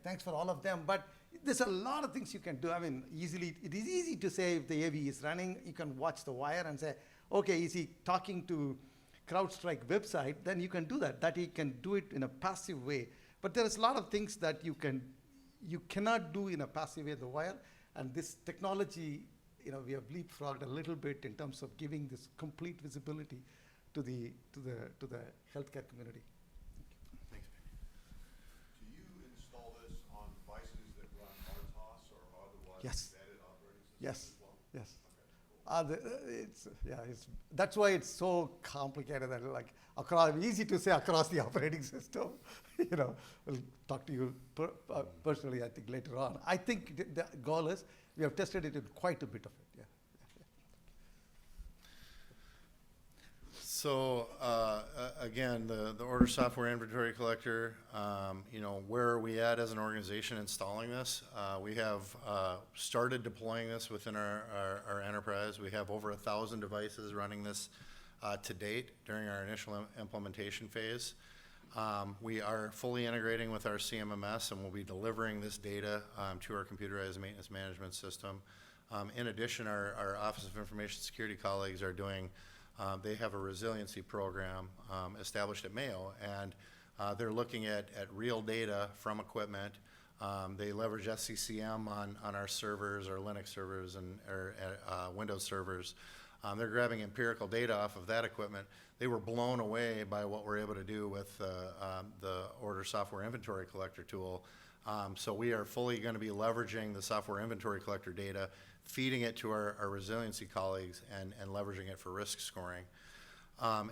thanks for all of them. But there's a lot of things you can do. I mean, it is easy to say if the AV is running, you can watch the wire and say, okay, is he talking to CrowdStrike website? Then you can do that. That you can do it in a passive way. But there's a lot of things that you cannot do in a passive way, the wire. And this technology, we have leapfrogged a little bit in terms of giving this complete visibility to the healthcare community. Thanks, Do you install this on devices that run RTOS or otherwise Yes. embedded operating systems Yes. as well? Yes. Okay, cool. That's why it's so complicated that easy to say across the operating system. We'll talk to you personally, I think, later on. I think the goal is we have tested it in quite a bit of it. Yeah. So again, the Ordr software inventory collector, where are we at as an organization installing this? We have started deploying this within our enterprise. We have over 1,000 devices running this to date during our initial implementation phase. We are fully integrating with our CMMS, and we'll be delivering this data to our computerized maintenance management system. In addition, our Office of Information Security colleagues are doing they have a resiliency program established at Mayo, and they're looking at real data from equipment. They leverage SCCM on our servers, our Linux servers, and Windows servers. They're grabbing empirical data off of that equipment. They were blown away by what we're able to do with the Ordr software inventory collector tool. So we are fully going to be leveraging the software inventory collector data, feeding it to our resiliency colleagues, and leveraging it for risk scoring.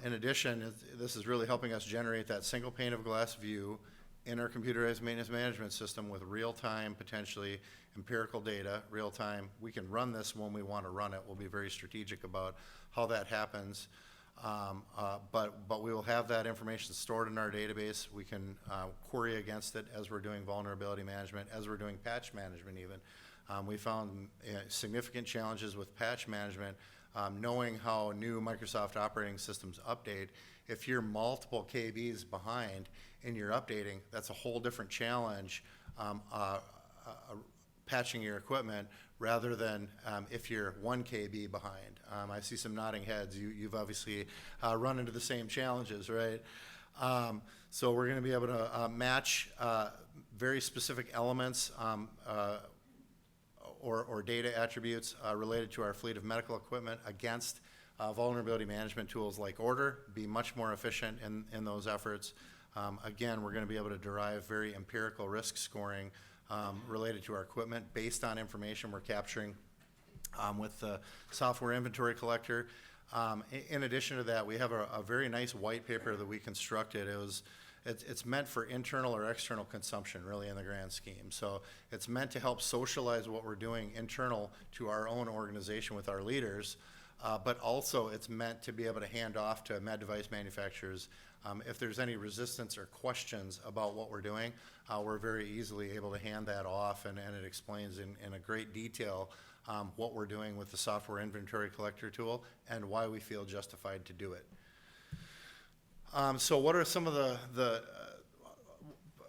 In addition, this is really helping us generate that single pane of glass view in our computerized maintenance management system with real-time, potentially empirical data, real-time. We can run this when we want to run it. We'll be very strategic about how that happens. But we will have that information stored in our database. We can query against it as we're doing vulnerability management, as we're doing patch management even. We found significant challenges with patch management, knowing how new Microsoft operating systems update. If you're multiple KBs behind and you're updating, that's a whole different challenge, patching your equipment, rather than if you're 1 KB behind. I see some nodding heads. You've obviously run into the same challenges, right? So we're going to be able to match very specific elements or data attributes related to our fleet of medical equipment against vulnerability management tools like Ordr, be much more efficient in those efforts. Again, we're going to be able to derive very empirical risk scoring related to our equipment based on information we're capturing with the software inventory collector. In addition to that, we have a very nice white paper that we constructed. It's meant for internal or external consumption, really, in the grand scheme. So it's meant to help socialize what we're doing internal to our own organization with our leaders, but also it's meant to be able to hand off to med device manufacturers. If there's any resistance or questions about what we're doing, we're very easily able to hand that off, and it explains in a great detail what we're doing with the software inventory collector tool and why we feel justified to do it. So what are some of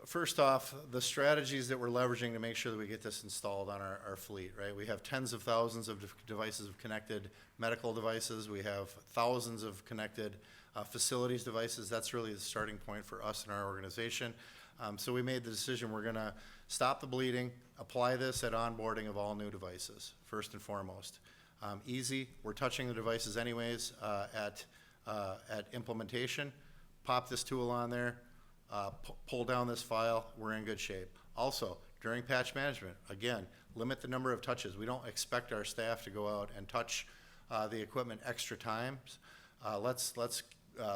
first off, the strategies that we're leveraging to make sure that we get this installed on our fleet, right? We have tens of thousands of devices of connected medical devices. We have thousands of connected facilities devices. That's really the starting point for us in our organization. So we made the decision we're going to stop the bleeding, apply this at onboarding of all new devices, first and foremost. Easy, we're touching the devices anyways at implementation. Pop this tool on there, pull down this file, we're in good shape. Also, during patch management, again, limit the number of touches. We don't expect our staff to go out and touch the equipment extra times. Let's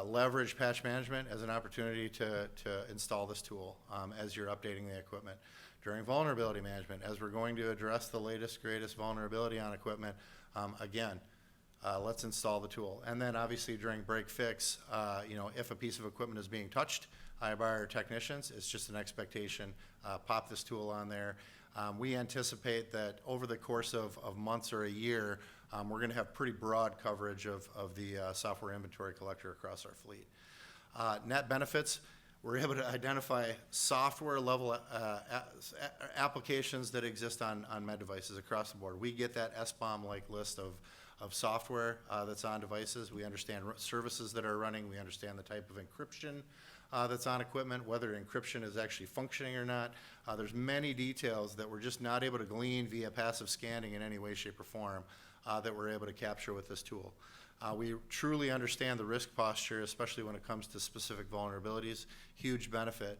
leverage patch management as an opportunity to install this tool as you're updating the equipment. During vulnerability management, as we're going to address the latest, greatest vulnerability on equipment, again, let's install the tool. And then obviously during break fix, if a piece of equipment is being touched by our technicians, it's just an expectation, pop this tool on there. We anticipate that over the course of months or a year, we're going to have pretty broad coverage of the software inventory collector across our fleet. Net benefits, we're able to identify software level applications that exist on med devices across the board. We get that SBOM-like list of software that's on devices. We understand services that are running. We understand the type of encryption that's on equipment, whether encryption is actually functioning or not. There's many details that we're just not able to glean via passive scanning in any way, shape, or form that we're able to capture with this tool. We truly understand the risk posture, especially when it comes to specific vulnerabilities. Huge benefit.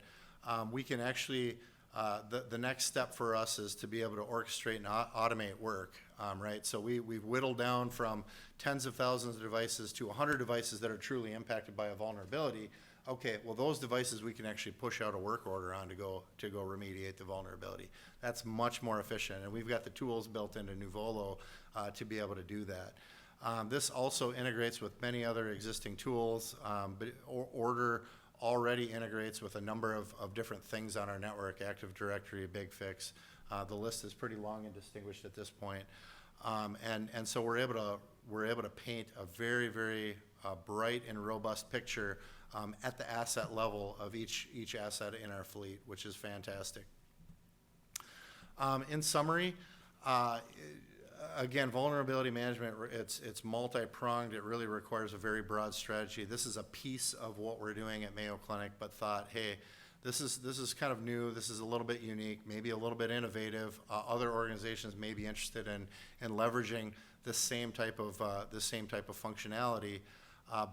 We can actually, the next step for us is to be able to orchestrate and automate work, right? So we've whittled down from tens of thousands of devices to 100 devices that are truly impacted by a vulnerability. Okay, well, those devices we can actually push out a work order on to go remediate the vulnerability. That's much more efficient, and we've got the tools built into Nuvolo to be able to do that. This also integrates with many other existing tools, but Ordr already integrates with a number of different things on our network, Active Directory, BigFix. The list is pretty long and distinguished at this point. And so we're able to paint a very, very bright and robust picture at the asset level of each asset in our fleet, which is fantastic. In summary, again, vulnerability management, it's multi-pronged. It really requires a very broad strategy. This is a piece of what we're doing at Mayo Clinic, but thought, hey, this is kind of new. This is a little bit unique, maybe a little bit innovative. Other organizations may be interested in leveraging this same type of functionality,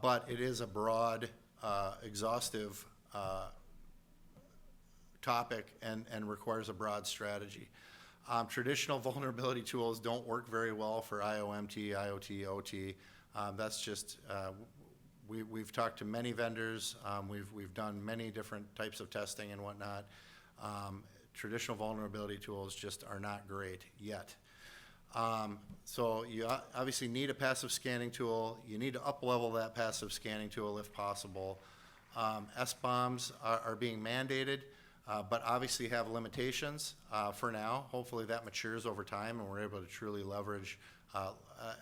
but it is a broad, exhaustive topic and requires a broad strategy. Traditional vulnerability tools don't work very well for IOMT, IoT, OT. That's just, we've talked to many vendors. We've done many different types of testing and whatnot. Traditional vulnerability tools just are not great yet. So you obviously need a passive scanning tool. You need to up-level that passive scanning tool if possible. SBOMs are being mandated, but obviously have limitations for now. Hopefully that matures over time and we're able to truly leverage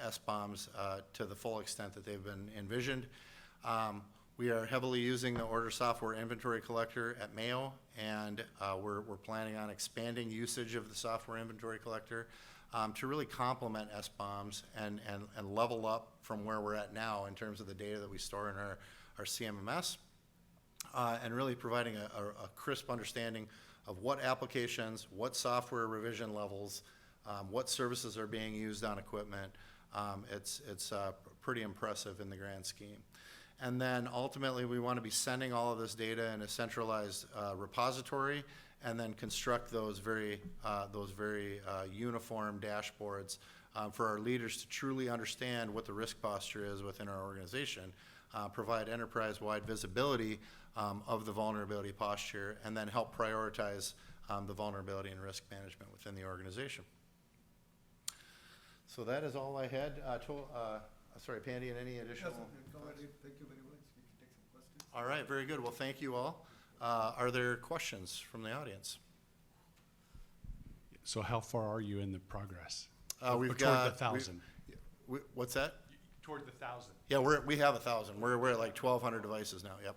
SBOMs to the full extent that they've been envisioned. We are heavily using the Ordr software inventory collector at Mayo, and we're planning on expanding usage of the software inventory collector to really complement SBOMs and level up from where we're at now in terms of the data that we store in our CMMS, and really providing a crisp understanding of what applications, what software revision levels, what services are being used on equipment. It's pretty impressive in the grand scheme. And then ultimately, we want to be sending all of this data in a centralized repository, and then construct those very uniform dashboards for our leaders to truly understand what the risk posture is within our organization, provide enterprise-wide visibility of the vulnerability posture, and then help prioritize the vulnerability and risk management within the organization. So that is all I had. Sorry, Pandian, any additional? Thank you very much. We can take some questions. All right, very good. Well, thank you all. Are there questions from the audience? So how far are you in the progress? We've Or got toward the 1,000. What's that? Toward the 1,000. Yeah, we have 1,000. We're at like 1,200 devices now. Yep.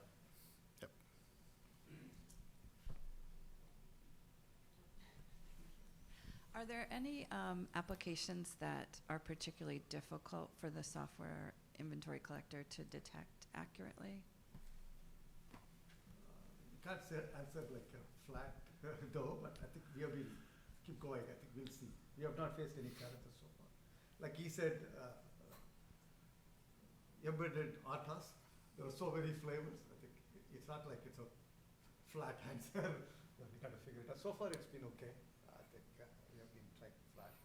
Are there any applications that are particularly difficult for the software inventory collector to detect accurately? Can't say answer like a flat no, but I think we have been keep going. I think we'll see. We have not faced any challenges so far. Like he said, embedded Atlas, there are so many flavors. I think it's not like it's a flat answer. We got to figure it out. So far, it's been okay. I think we have been trying flat.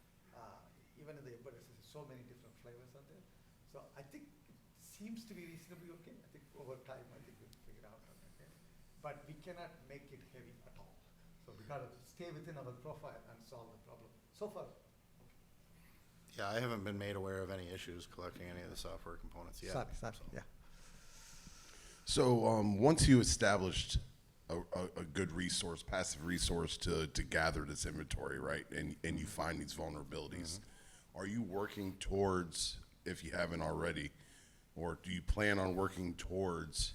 Even in the embedded, there's so many different flavors out there. So I think it seems to be reasonably okay. I think over time, I think we'll figure it out. Okay. But we cannot make it heavy at all. So we got to stay within our profile and solve the problem. So far, Yeah, I haven't been made aware of any issues collecting any of the software components yet. sorry, so. yeah. So once you established a good resource, passive resource to gather this inventory, right, and you find these vulnerabilities, are you working towards, if you haven't already, or do you plan on working towards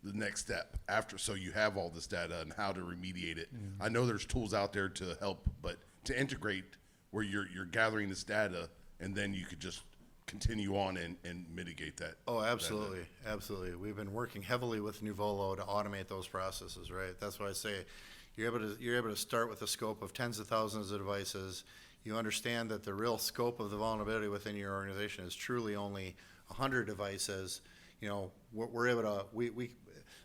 the next step after, so you have all this data and how to remediate it? I know there's tools out there to help, but to integrate where you're gathering this data and then you could just continue on and mitigate that. Oh, absolutely, absolutely. We've been working heavily with Nuvolo to automate those processes, right? That's why I say you're able to start with a scope of tens of thousands of devices. You understand that the real scope of the vulnerability within your organization is truly only 100 devices. You know, we're able to,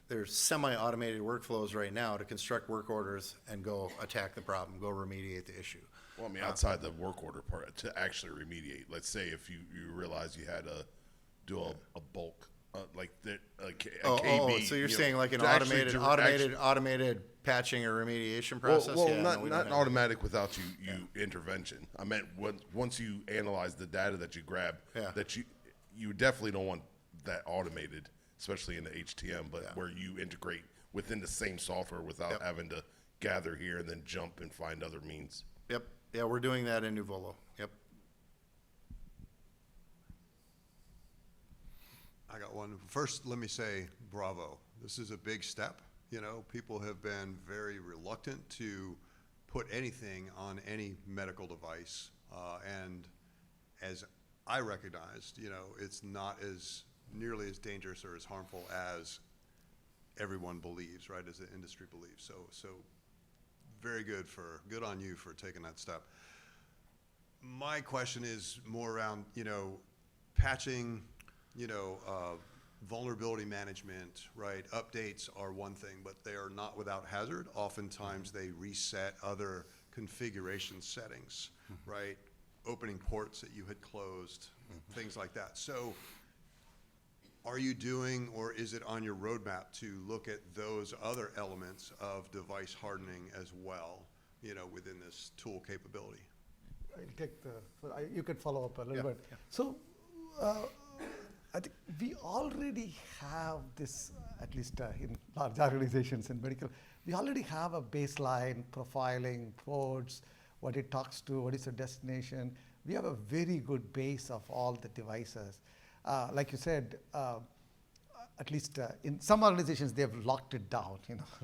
there's semi-automated workflows right now to construct work orders and go attack the problem, go remediate the issue. Well, I mean, outside the work order part, to actually remediate. Let's say if you realize you had to do a bulk, like that, a KB. So you're you know, saying like an to actually automated patching or remediation process? Well, Yeah, no, we don't not have automatic without you intervention. I meant once you analyze the data that you grab, Yeah. that you definitely don't want that automated, especially in the HTM, but where you integrate within the same software without having to gather here and then jump and find other means. Yep. Yeah, we're doing that in Nuvolo. Yep. I got one. First, let me say bravo. This is a big step. You know, people have been very reluctant to put anything on any medical device. And as I recognized, you know, it's not as nearly as dangerous or as harmful as everyone believes, right, as the industry believes. So very good on you for taking that step. My question is more around, you know, patching, you know, vulnerability management, right? Updates are one thing, but they are not without hazard. Oftentimes they reset other configuration settings, right? Opening ports that you had closed, things like that. So are you doing, or is it on your roadmap to look at those other elements of device hardening as well, you know, within this tool capability? I'll take you could follow up a little bit. Yeah. So I think we already have this, at least in large organizations in medical, we already have a baseline profiling, ports, what it talks to, what is the destination. We have a very good base of all the devices. Like you said, at least in some organizations, they have locked it down,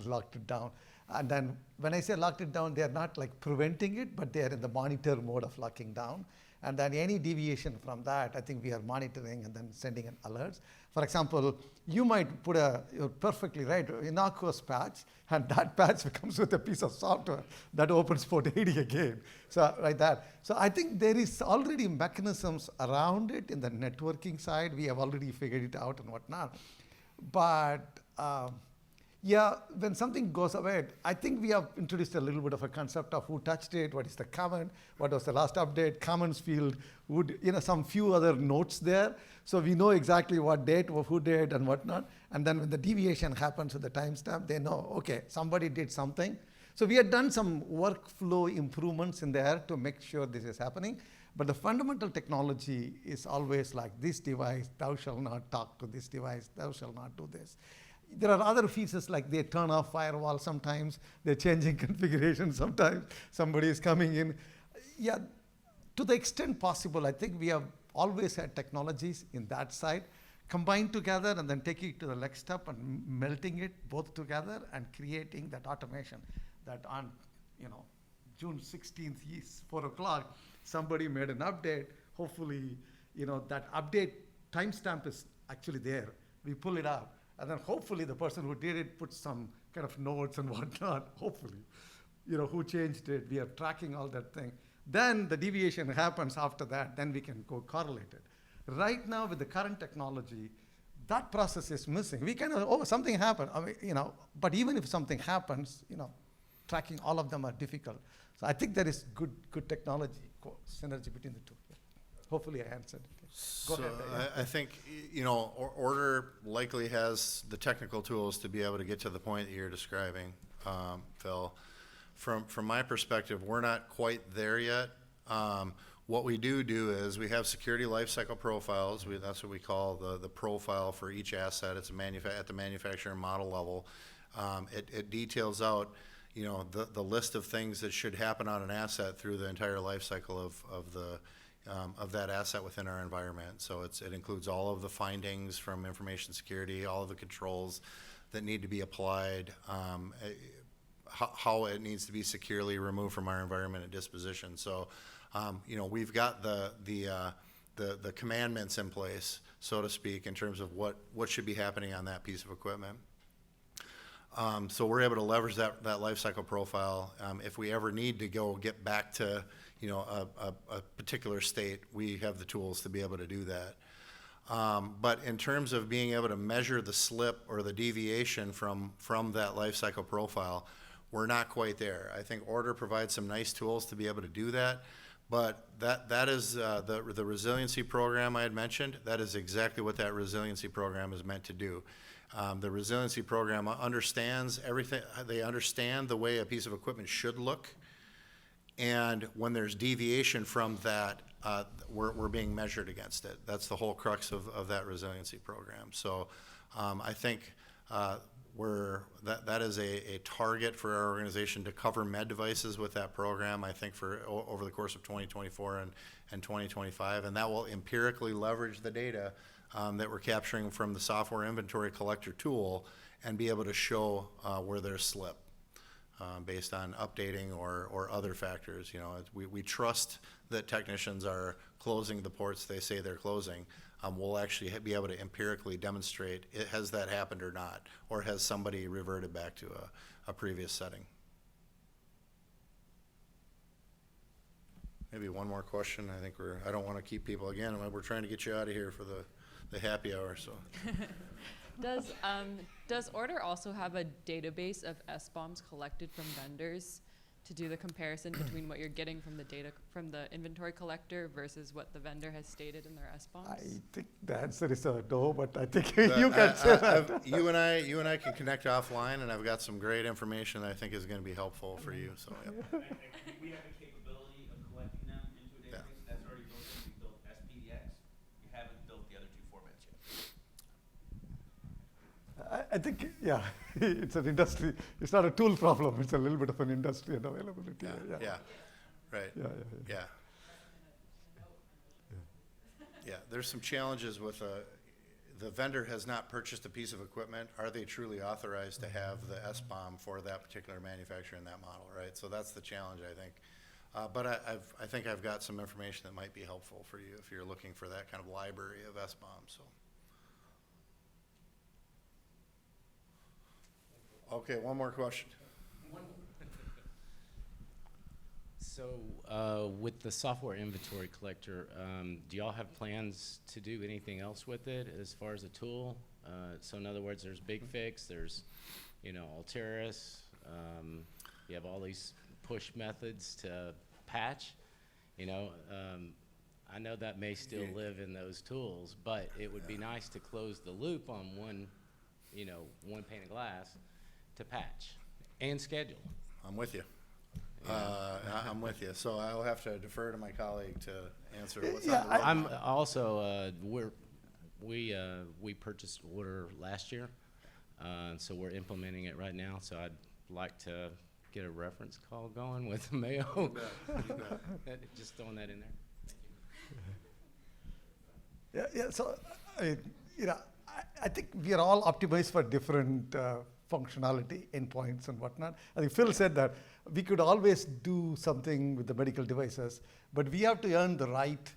locked it down. And then when I say locked it down, they're not like preventing it, but they're in the monitor mode of locking down. And then any deviation from that, I think we are monitoring and then sending an alerts. For example, you might put you're perfectly right, innocuous patch, and that patch comes with a piece of software that opens port 80 again. So like that. So I think there is already mechanisms around it in the networking side. We have already figured it out and whatnot. But yeah, when something goes away, I think we have introduced a little bit of a concept of who touched it, what is the comment, what was the last update, comments field, some few other notes there. So we know exactly what date, who did, and whatnot. And then when the deviation happens with the timestamp, they know, okay, somebody did something. So we had done some workflow improvements in there to make sure this is happening. But the fundamental technology is always like this device, thou shalt not talk to this device, thou shalt not do this. There are other features like they turn off firewall sometimes, they're changing configuration sometimes, somebody is coming in. Yeah, to the extent possible, I think we have always had technologies in that side combined together and then taking it to the next step and melting it both together and creating that automation that on, June 16th, 4 o'clock, somebody made an update. Hopefully, that update timestamp is actually there. We pull it out. And then hopefully the person who did it puts some kind of notes and whatnot, hopefully, who changed it. We are tracking all that thing. Then the deviation happens after that, then we can go correlate it. Right now with the current technology, that process is missing. We something happened, but even if something happens, tracking all of them are difficult. So I think there is good technology, synergy between the two. Hopefully I answered it. Go So ahead. I think, Ordr likely has the technical tools to be able to get to the point that you're describing, Phil. From my perspective, we're not quite there yet. What we do is we have security lifecycle profiles. That's what we call the profile for each asset. It's at the manufacturer model level. It details out, the list of things that should happen on an asset through the entire lifecycle of that asset within our environment. So it includes all of the findings from information security, all of the controls that need to be applied, how it needs to be securely removed from our environment at disposition. So, we've got the commandments in place, so to speak, in terms of what should be happening on that piece of equipment. So we're able to leverage that life cycle profile. If we ever need to go get back to a particular state, we have the tools to be able to do that. But in terms of being able to measure the slip or the deviation from that life cycle profile, we're not quite there. I think Ordr provides some nice tools to be able to do that, but that is the resiliency program I had mentioned. That is exactly what that resiliency program is meant to do. The resiliency program understands everything. They understand the way a piece of equipment should look, and when there's deviation from that, we're being measured against it. That's the whole crux of that resiliency program. So I think that is a target for our organization to cover med devices with that program, I think, for over the course of 2024 and 2025, and that will empirically leverage the data that we're capturing from the software inventory collector tool and be able to show where there's slip based on updating or other factors. We trust that technicians are closing the ports they say they're closing. We'll actually be able to empirically demonstrate has that happened or not, or has somebody reverted back to a previous setting. Maybe one more question. I think I don't want to keep people again. We're trying to get you out of here for the happy hour. So, does Ordr also have a database of SBOMs collected from vendors to do the comparison between what you're getting from the data from the inventory collector versus what the vendor has stated in their SBOMs? I think the answer is no, but I think you can say that. You and I can connect offline, and I've got some great information that I think is going to be helpful for you. So, yep. We have the capability of collecting them into a database. That's already built in. We built SPDX. We haven't built the other two formats yet. I think, yeah, it's an industry. It's not a tool problem. It's a little bit of an industry and availability. Yeah. Right. Yeah. Yeah, there's some challenges with the vendor has not purchased a piece of equipment. Are they truly authorized to have the SBOM for that particular manufacturer in that model, right? So that's the challenge, I think. But I think I've got some information that might be helpful for you if you're looking for that kind of library of SBOM, so. Okay, one more question. So, with the software inventory collector, do y'all have plans to do anything else with it as far as a tool? So in other words, there's BigFix, there's, Alteris, you have all these push methods to patch, I know that may still live in those tools, but it would be nice to close the loop on one pane of glass to patch and schedule. I'm with you. I'm with you. So I'll have to defer to my colleague to answer what's on the roadmap. I'm also, we purchased Ordr last year, so we're implementing it right now, so I'd like to get a reference call going with Mayo. You bet. Just throwing that in there. Yeah, so, I think we are all optimized for different functionality, endpoints and whatnot. I think Phil said that we could always do something with the medical devices, but we have to earn the right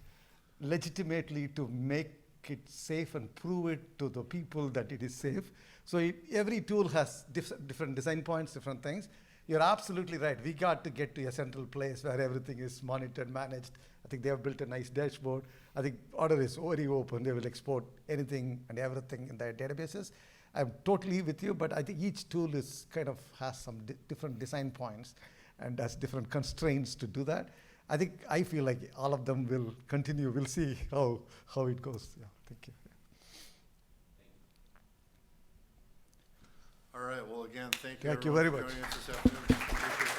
legitimately to make it safe and prove it to the people that it is safe. So every tool has different design points, different things. You're absolutely right. We got to get to a central place where everything is monitored, managed. I think they have built a nice dashboard. I think Ordr is very open. They will export anything and everything in their databases. I'm totally with you, but I think each tool is has some different design points and has different constraints to do that. I feel like all of them will continue. We'll see how it goes. Yeah, thank you. All right, well, again, thank you Thank you everyone very for much. joining us this afternoon. Appreciate it.